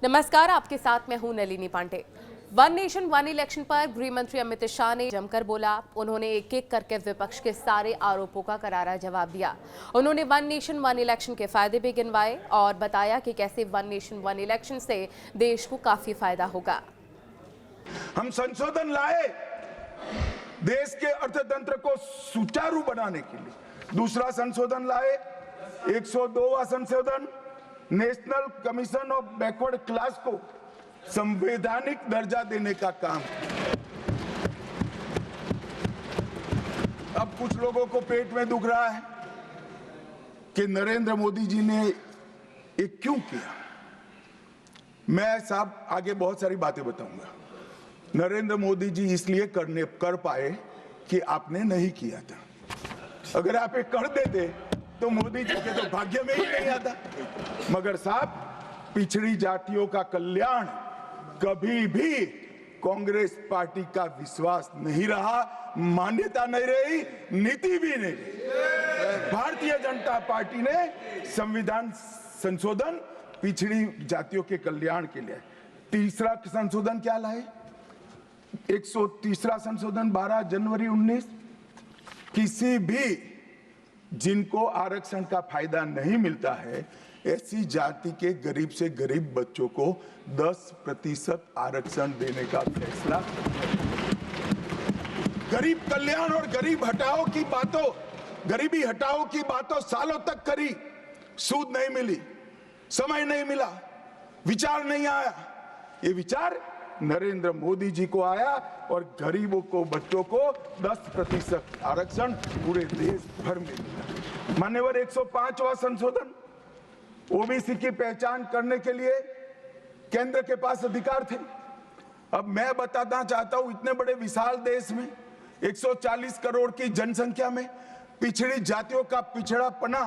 नमस्कार, आपके साथ मैं हूं Nalini Pandey. One nation one election पर गृह मंत्री अमित शाह ने जमकर बोला। उन्होंने एक एक करके विपक्ष के सारे आरोपों का करारा जवाब दिया। उन्होंने वन नेशन वन इलेक्शन के फायदे भी गिनवाए और बताया कि कैसे वन नेशन वन इलेक्शन से देश को काफी फायदा होगा। हम संशोधन लाए देश के अर्थतंत्र को सुचारू बनाने के लिए। दूसरा संशोधन लाए 102वां संशोधन, national commission of backward class को संवैधानिक दर्जा देने का काम। अब कुछ लोगों को पेट में दुख रहा है कि नरेंद्र मोदी जी ने ये क्यों किया। मैं साहब आगे बहुत सारी बातें बताऊंगा। नरेंद्र मोदी जी इसलिए कर पाए कि आपने नहीं किया था। अगर आप ये कर देते तो मोदी जी के तो भाग्य में ही नहीं आता। मगर साहब, पिछड़ी जातियों का कल्याण कभी भी कांग्रेस पार्टी का विश्वास नहीं रहा, मान्यता नहीं रही, नीति भी नहीं रही। भारतीय जनता पार्टी ने संविधान संशोधन पिछड़ी जातियों के कल्याण के लिए। तीसरा संशोधन क्या लाए? 130वां संशोधन 12 जनवरी 19। किसी भी जिनको आरक्षण का फायदा नहीं मिलता है, ऐसी जाति के गरीब से गरीब बच्चों को 10% आरक्षण देने का फैसला। गरीब कल्याण और गरीब हटाओ की बातों, गरीबी हटाओ की बातों सालों तक करी, सूद नहीं मिली, समय नहीं मिला, विचार नहीं आया। ये विचार नरेंद्र मोदी जी को आया और गरीबों को, बच्चों को 10% आरक्षण पूरे देश भर में मिला। मान्यवर 105वां संशोधन, ओबीसी की पहचान करने के लिए केंद्र के पास अधिकार थे। अब मैं बताना चाहता हूं, इतने बड़े विशाल देश में 140 करोड़ की जनसंख्या में पिछड़ी जातियों का पिछड़ापना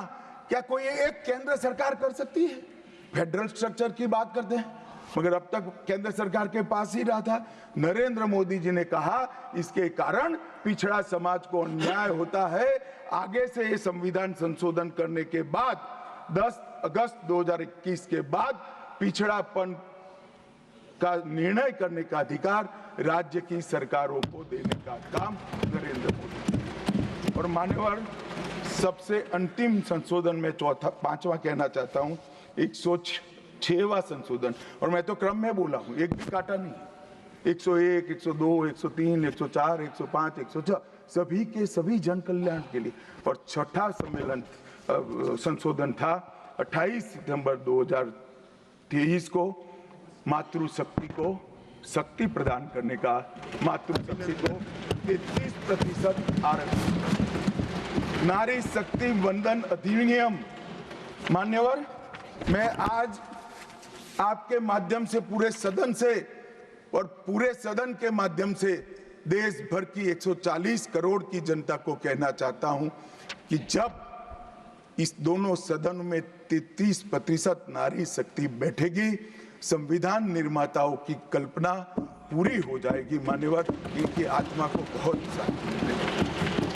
क्या कोई एक केंद्र सरकार कर सकती है? फेडरल स्ट्रक्चर की बात करते हैं, मगर अब तक केंद्र सरकार के पास ही रहा था। नरेंद्र मोदी जी ने कहा इसके कारण पिछड़ा समाज को अन्याय होता है। आगे से ये संविधान संशोधन करने के बाद 10 अगस्त 2021 के बाद पिछड़ापन का निर्णय करने का अधिकार राज्य की सरकारों को देने का काम नरेंद्र मोदी। और मान्यवर, सबसे अंतिम संशोधन में पांचवा कहना चाहता हूं, 106वां संशोधन। और मैं तो क्रम में बोला हूं, एक भी काटा नहीं। 101, 102, 103, 104, 105, 106 सभी के सभी जन कल्याण के लिए। और छठा सम्मेलन संशोधन था 28 सितंबर 2023 को, मातृशक्ति को शक्ति प्रदान करने का, मातृशक्ति को 33% आरक्षण, नारी शक्ति वंदन अधिनियम। मान्यवर, मैं आज आपके माध्यम से पूरे सदन से और पूरे सदन के माध्यम से देश भर की 140 करोड़ की जनता को कहना चाहता हूं कि जब इस दोनों सदन में 33% नारी शक्ति बैठेगी, संविधान निर्माताओं की कल्पना पूरी हो जाएगी। मान्यवर, इनकी आत्मा को बहुत शांति मिलेगी।